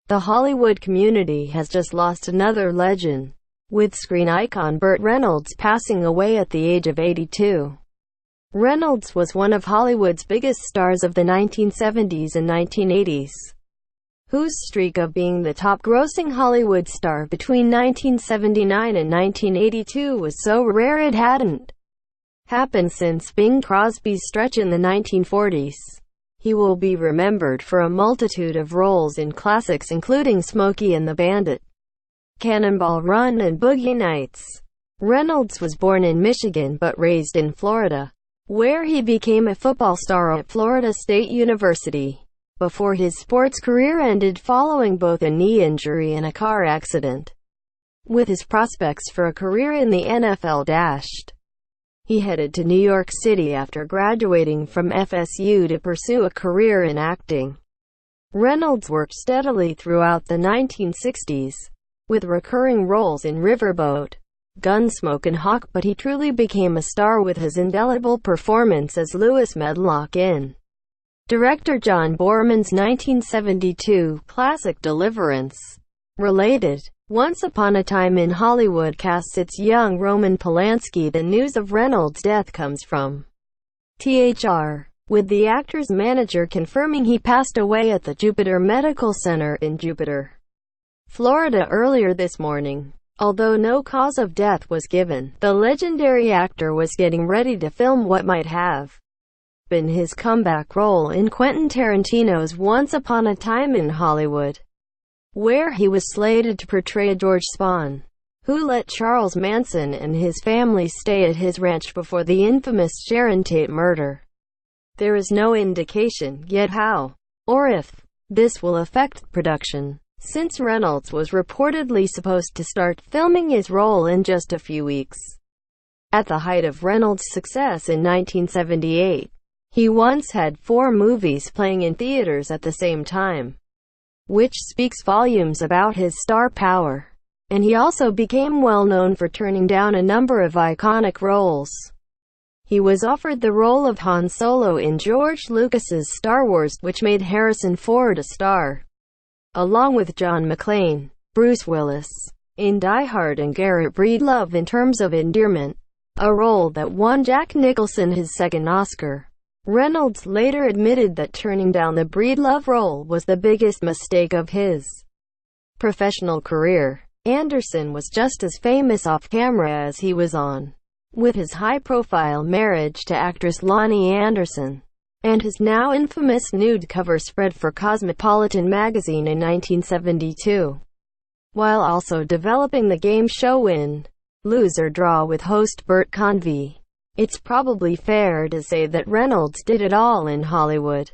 The Hollywood community has just lost another legend, with screen icon Burt Reynolds passing away at the age of 82. Reynolds was one of Hollywood's biggest stars of the 1970s and 1980s, whose streak of being the top-grossing Hollywood star between 1979 and 1982 was so rare it hadn't happened since Bing Crosby's stretch in the 1940s. He will be remembered for a multitude of roles in classics including Smokey and the Bandit, Cannonball Run and Boogie Nights. Reynolds was born in Michigan but raised in Florida, where he became a football star at Florida State University, before his sports career ended following both a knee injury and a car accident. With his prospects for a career in the NFL dashed, he headed to New York City after graduating from FSU to pursue a career in acting. Reynolds worked steadily throughout the 1960s, with recurring roles in Riverboat, Gunsmoke and Hawk, but he truly became a star with his indelible performance as Lewis Medlock in director John Boormans' 1972 classic Deliverance. Related. Once Upon a Time in Hollywood casts its young Roman Polanski. The news of Reynolds' death comes from THR, with the actor's manager confirming he passed away at the Jupiter Medical Center in Jupiter, Florida earlier this morning. Although no cause of death was given, the legendary actor was getting ready to film what might have been his comeback role in Quentin Tarantino's Once Upon a Time in Hollywood, where he was slated to portray George Spahn, who let Charles Manson and his family stay at his ranch before the infamous Sharon Tate murder. There is no indication yet how, or if, this will affect production, since Reynolds was reportedly supposed to start filming his role in just a few weeks. At the height of Reynolds' success in 1978, he once had 4 movies playing in theaters at the same time, which speaks volumes about his star power. And he also became well known for turning down a number of iconic roles. He was offered the role of Han Solo in George Lucas's Star Wars, which made Harrison Ford a star, along with John McClane, Bruce Willis in Die Hard, and Garrett Breedlove in Terms of Endearment, a role that won Jack Nicholson his second Oscar. Reynolds later admitted that turning down the Breedlove role was the biggest mistake of his professional career. Anderson was just as famous off-camera as he was on, with his high-profile marriage to actress Loni Anderson, and his now infamous nude cover spread for Cosmopolitan magazine in 1972, while also developing the game show Win, Lose or Draw with host Bert Convy. It's probably fair to say that Reynolds did it all in Hollywood,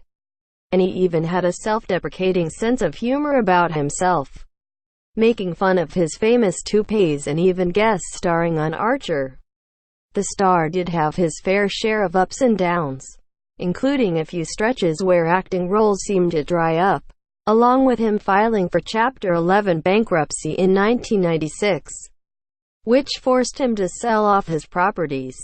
and he even had a self-deprecating sense of humor about himself, making fun of his famous toupees and even guest starring on Archer. The star did have his fair share of ups and downs, including a few stretches where acting roles seemed to dry up, along with him filing for Chapter 11 bankruptcy in 1996, which forced him to sell off his properties.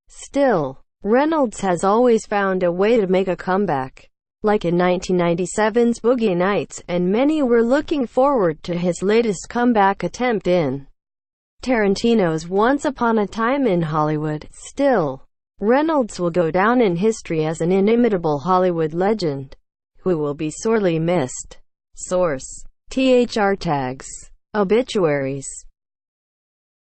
Still, Reynolds has always found a way to make a comeback, like in 1997's Boogie Nights, and many were looking forward to his latest comeback attempt in Tarantino's Once Upon a Time in Hollywood. Still, Reynolds will go down in history as an inimitable Hollywood legend, who will be sorely missed. Source: THR Tags. Obituaries.